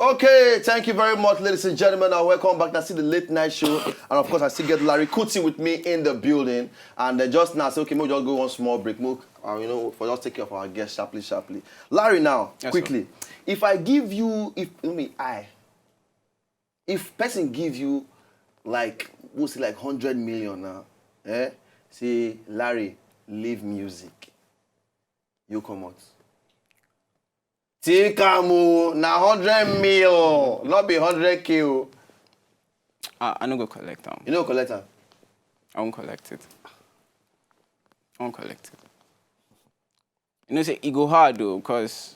Okay, thank you very much, ladies and gentlemen, and welcome back. I see the late night show, and of course, I still get Larry Kuti with me in the building. And just now, I say, okay, we'll just go one small break, for just take care of our guests sharply. Larry, now, yes, quickly, sir. If I give you, if person give you like, we'll say like 100 million now, say, Larry, leave music, you come out. Tikamu, na 100 mil, not be 100K. I don't go collect them. You don't collect them? I won't collect it. You know, say, it go hard though, because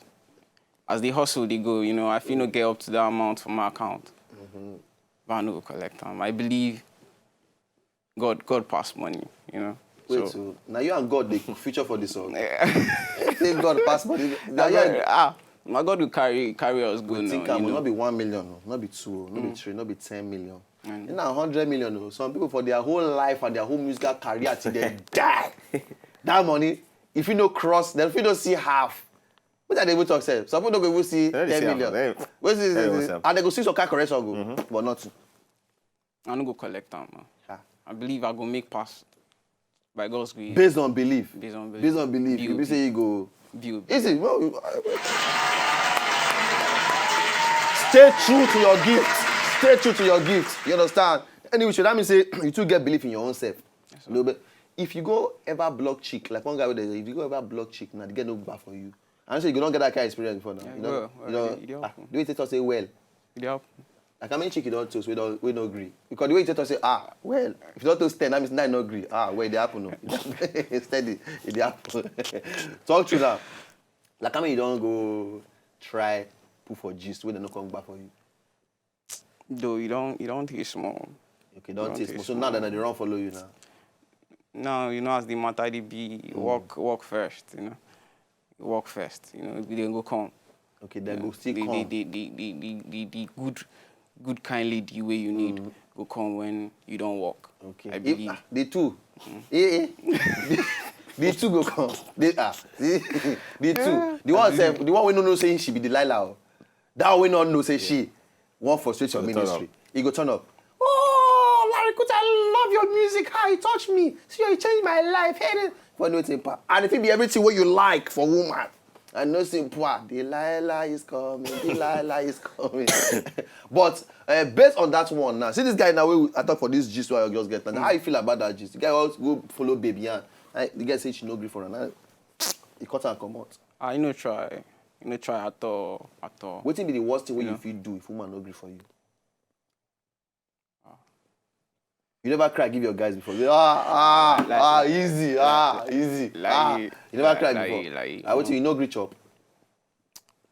as they hustle, they go, you know, I feel no get up to that amount from my account. But I don't go collect them. I believe God pass money, you know. Wait, so now you and God, they future for this song. Think God pass money. My God will carry us good now. Think will not be 1 million, not be 2, not be 3, not be 10 million. You know, 100 million. Some people for their whole life and their whole musical career till they die. That money, if you don't cross, then if you don't see half, what are they able to accept? Some people don't go see 10 million. And they go see some kind of correction go, but not. I don't go collect them, man. I believe I go make pass by God's grace. Based on belief. Based on belief. You say you go. Easy. Well, stay true to your gift. You understand? Anyway, should that mean say you too get belief in your own self? Yes, if you go ever block chick, like one guy with if you go ever block chick, now they get no bar for you. And so you don't get that kind of experience before now. Yeah, the way they say well. Like how many chick you don't toast, we don't agree. Because the way you tell us say, well, if you don't toast 10, that means 9 not agree. Well, they happen, no. Steady, it happen. Talk to now. Like how many you don't go try put for gist when they don't come back for you? Though you don't taste small. Okay, don't taste small. So now that they don't follow you now. No, you know, as the matter they be, walk first, you know. Walk first, you know, they go come. Okay, then go still come. The good kind lady way you need go come when you don't walk. Okay. I believe. The two. The two go come. The two. The one we don't know saying she be Delilah. That one we don't know say she want frustrate your ministry. He go turn up. Oh, Larry Kuti, I love your music. How you touch me. See how you changed my life. For no temper. And if it be everything what you like for woman. And no simple, Delilah is coming. But based on that one now, see this guy now, I talk for this gist where you just get now. How you feel about that gist? The guy also go follow Baby Ann. The guy say she no agree for her. Now, he cut her and come out. You no try. You no try at all. What be the worst thing you feel do if woman no agree for you? You never cry, give your guys before. Easy. You never cry before. I want you no agree chop.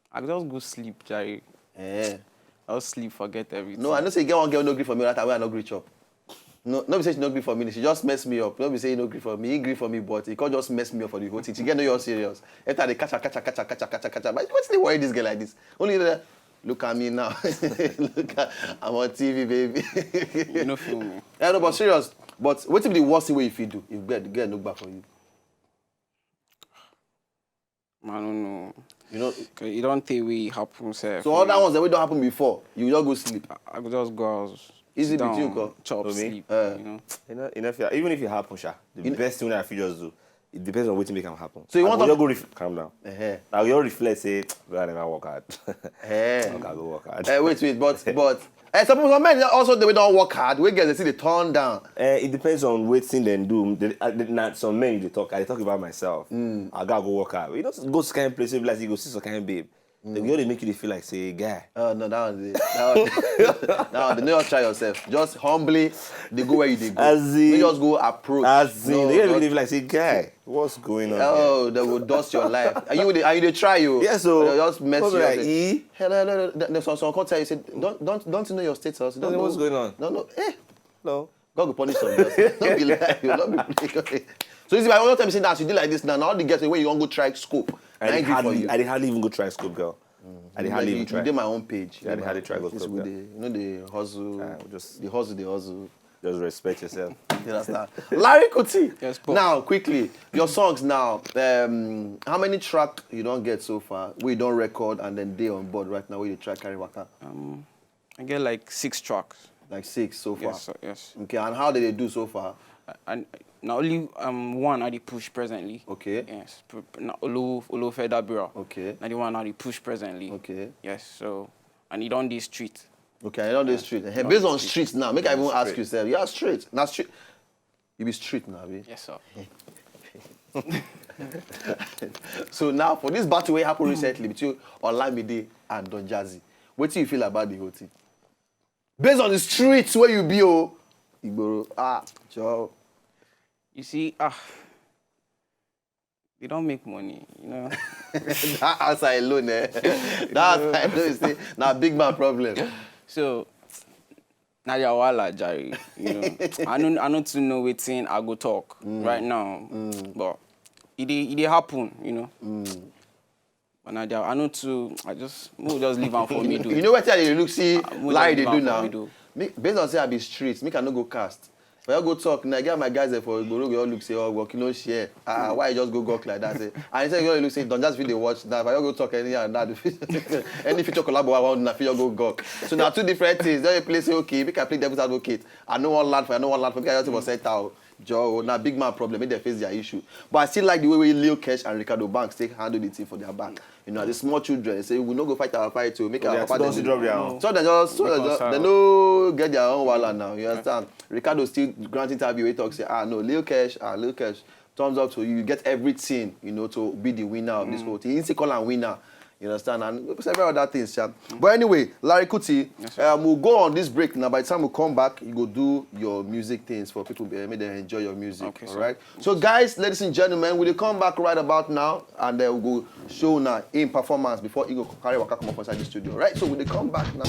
I just go sleep, Jerry. I'll sleep, forget everything. No, I know say you get one girl no agree for me that way I no agree chop. No be say she no agree for me. She just mess me up. No be say you no agree for me. He agree for me, but he can't just mess me up for the whole thing. She get no you're serious. After they catch her. But what's the worry this girl like this? Only look at me now. I'm on TV, baby. You know feel me. Yeah, no, but serious. But what if the worst thing if you do? If get no back for you? I don't know. You know, you don't think we happen, sir. So all that ones that we don't happen before, you just go sleep. I could just go out. Easy between you, chop, sleep. You know, even if it happens, the best thing that I feel just do. It depends on what make can happen. So you want to go calm down. Now you reflect, say, I never work hard. Go work hard. Wait, but some men also they don't work hard. We get they see they turn down. It depends on what thing they do. Some men they talk. I talk about myself. I gotta go work hard. You don't go to kind of place like you go see some kind of babe. They really make you feel like say guy. Oh no, that was it. Now they never try yourself. Just humbly, they go where you they go. You just go approach. They really make you feel like say guy. What's going on? Oh, they will dust your life. Are you they try you? Yeah, so they just mess you up. Like, hello. There's some come tell you say don't you know your status? Don't know what's going on. No. No. God will punish some girls. Don't be like you. Don't be playing. So this is why all the time you say that you do like this now. Now all the girls when you want to go try scope. I did hardly even go try scope, girl. I did hardly even try. You did my own page. I did hardly try go scope, girl. You know the hustle. The hustle. Just respect yourself. You understand? Larry Kuti. Yes, Paul. Now, quickly, your songs now. How many tracks you don't get so far? We don't record and then they on board right now. We try carry waka. I get like 6 tracks. Like 6 so far. Yes, sir, yes. Okay, and how did they do so far? And not only one I dey push presently. Okay. Yes. Now Olo Fedabira. Okay. Now the one I dey push presently. Okay. Yes. So and he done this street. Okay, I know the street. Hey, on based the on street. streets now, make I even ask Street. you, sir. You are straight. Now street. You be street now, be. Yes, sir. So now for this battle wey happen recently between Olamide and Don Jazzy, what do you feel about the whole thing? Based on the streets where you be, Igboro, Joe. You see, they don't make money, you know. That answer alone, that answer alone is now big man problem. So now you're wala Jerry, you know. I know to know wetin I go talk right now, but it happen, you know. But now I know to just leave am for me do. You know what they look see Larry they do leave am for now? me do. Based on say I be streets, make I no go cast. But I go talk, now I get my guys there for Igboro, they all look say, oh, working no share. Why you just go gawk like that? Say, and he said, you look say, don't just video watch that. But I go talk anything and that. Any future collab I want, na you go gawk. So now 2 different things. Then you play say, okay, make I play devil's advocate. I know one land for, make I just was set out. Joe, now big man problem, make them face their issue. But I still like the way Lil Kesh and Ricardo Banks take handle the thing for their back. You know, the small children, they say, we no go fight our fight to make our papa. Don't drop their own. So they no get their own walla now. You understand? Ricardo still granting interview. He talks say, no, Lil Kesh, thumbs up to you. You get everything, you know, to be the winner of this whole thing. He didn't call him winner. You understand? And several other things, yeah. But anyway, Larry Kuti, we'll go on this break now. By the time we come back, you go do your music things for people, make them enjoy your music. Okay, all right? So guys, ladies and gentlemen, we'll come back right about now and we'll go show now in performance before you go carry waka come up inside the studio. Right? So we'll come back now.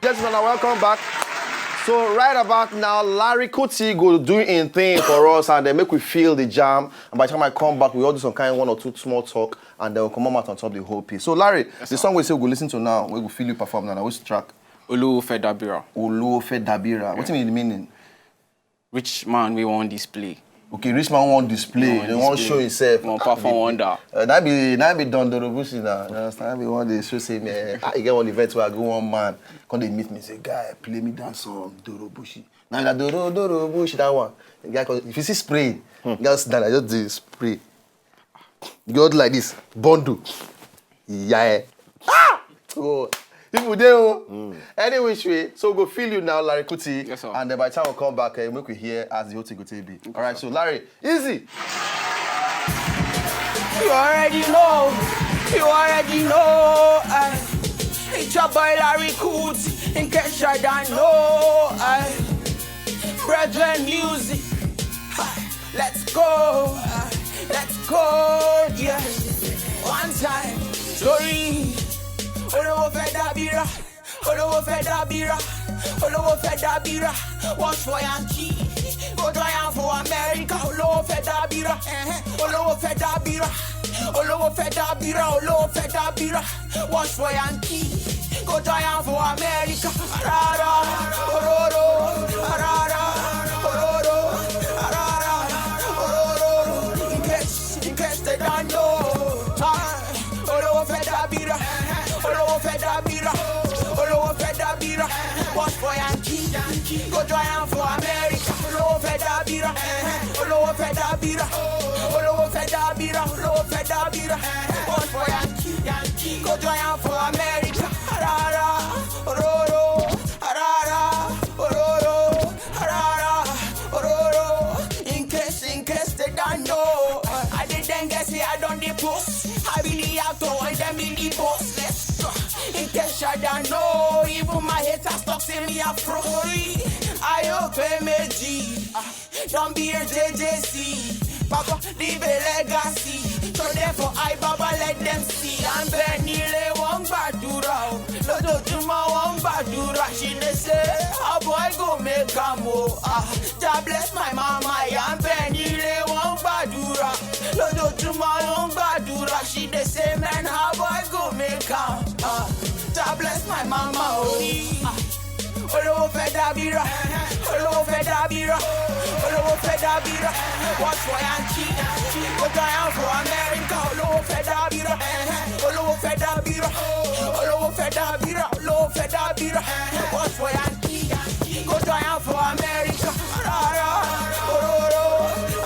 Gentlemen, welcome back. So right about now, Larry Kuti go do in thing for us and then make we feel the jam. And by the time I come back, we all do some kind of 1 or 2 small talk and then we'll come out on top of the whole piece. So Larry, the song we say we go listen to now, we will feel you perform now. Which track? Olo Fedabira. Olo Fedabira. What do you mean the meaning? Rich man we want display. Okay, rich man want display. They want show himself. Want perform wonder. That be Don Dorobushi now. You understand? That be one day show say man. I get one event where I go one man. Come they meet me say, guy, play me that song Dorobushi. Now that Dorobushi that one. The guy if you see spray, just that I just do spray. You go like this, bundle. Yeah. Oh. People there. Anyway, so go feel you now, Larry Kuti. Yes, sir. And then by the time we come back, make we hear as the whole thing go take be. All right, so Larry, easy. You already know. It's your boy Larry Kuti. In case I don't know. Brethren music. Let's go. Yeah. One time. Story. Olowo Fedabira. Watch for Yankee. Go down for America. Olowo Fedabira. Watch for Yankee. Go down for America. In case they don't know. Olowo Fedabira. Watch for Yankee. Go down for America. Olowo Fedabira. Watch for Yankee. Go down for America. In case they don't know. I didn't guess it, I don't post. I really have to and them really boss. Let's go. In case I don't know, even my haters talk say me a pro. I hope MG. Don't be a JJC. Papa, leave a legacy. So therefore I Baba let them see. I'm Benny Le Wong Badura. Lodo Juma Wong badura, she dey say, a boy go make a mo. God bless my mama, I'm Benny, they won't badura. Lodo tomorrow, badura, she dey say, man, how boy go make a. God bless my mama, Olowo fẹ́ dàbíra, Olowo fẹ́ dàbíra, Olowo fẹ́ dàbíra. Watch for Yankee, go down for America. Olowo fẹ́ dàbíra, Olowo fẹ́ dàbíra, Olowo fẹ́ dàbíra, Olowo fẹ́ dàbíra. Watch for Yankee, go down for America. Arara, ororo,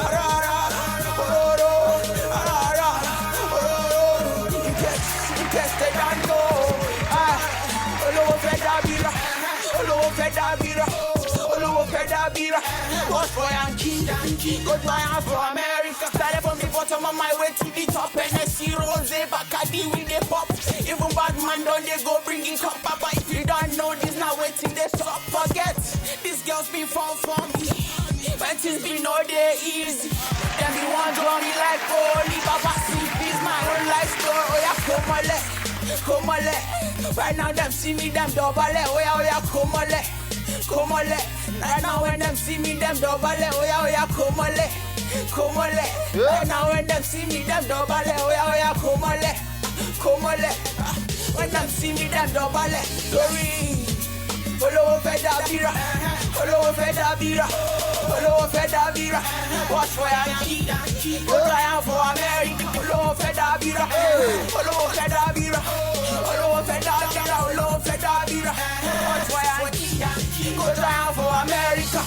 arara, ororo, arara, ororo. In case they don't know, Olowo fẹ́ dàbíra. Olowo fẹ́ dàbíra, Olowo fẹ́ dàbíra. Watch for Yankee, go giant for America. Started from the bottom of my way to the top, and I see Rose, Bacardi with the pop. Even bad man don't they go bringing cup, Papa. If you don't know this, now waiting they stop. Forget, these girls be fall for me. When things be no day easy, then be one draw me like holy Baba. See, this my own life story. Oh yeah, come on, right now them see me, them double it. Oh yeah, come on. Right now when them see me, them double it. Oh yeah, come on. Right now when them see me, them double it. Oh yeah, come on. When them see me, them double it. Glory. Olowo fẹ́ dàbíra, Olowo fẹ́ dàbíra, Olowo fẹ́ dàbíra. Watch for Yankee, go giant for America. Olowo fẹ́ dàbíra, Olowo fẹ́ dàbíra, Olowo fẹ́ dàbíra, Olowo fẹ́ dàbíra. Watch for Yankee, go giant for America.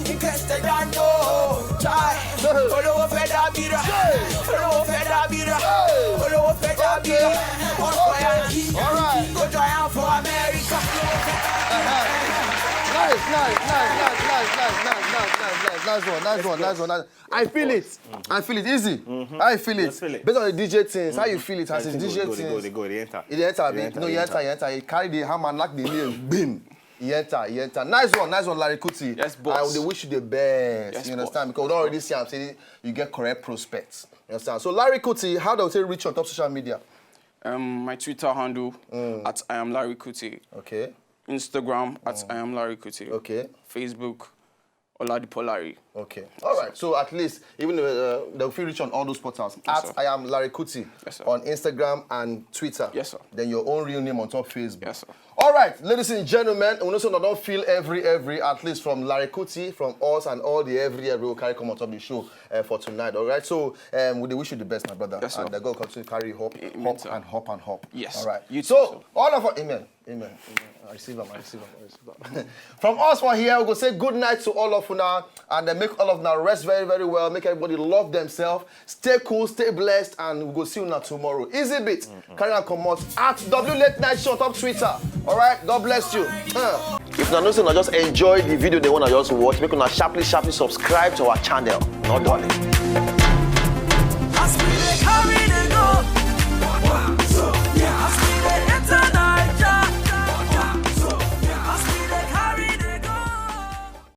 In case they don't know, Olowo fẹ́ dàbíra, Olowo fẹ́ dàbíra, Olowo fẹ́ dàbíra. Watch for Yankee, go giant for America. Nice one. I feel it. Easy. I feel it. Based on the DJ things, how you feel it? As a DJ things. They enter. You enter. You carry the hammer and knock the nail. Bim. You enter. Nice one, Larry Kuti. Yes, boss. I would wish you the best. Yes, you understand? boss. Because we don't already see I'm saying you get correct prospects. You understand? So Larry Kuti, how do you reach on top social media? My Twitter handle at I am Larry Kuti. Okay. Instagram at I am Larry Kuti. Okay. Facebook, Oladipolari. Okay. All right. So at least, even they'll feel reach on all those portals. Yes, at sir. I am Larry Kuti. Yes, sir. On Instagram and Twitter. Yes, sir. Then your own real name on top Facebook. Yes, sir. All right, ladies and gentlemen, we also don't feel every, at least from Larry Kuti, from us and all the every will carry come on top of the show for tonight. All right. So we wish you the best, my brother. Yes, sir. And God continue to carry hop and hop. Yes. All right. You too, So sir. all of us, amen. I receive them. From us for here, we go say good night to all of you now, and then make all of now rest very, very well. Make everybody love themselves. Stay cool, stay blessed, and we go see you now tomorrow. Easy bit. Carry on, come out at W Late Night Show on top Twitter. All right. God bless you. If you not know, just enjoy the video they want to just watch. Make una sharply subscribe to our channel. Not darling. As we carry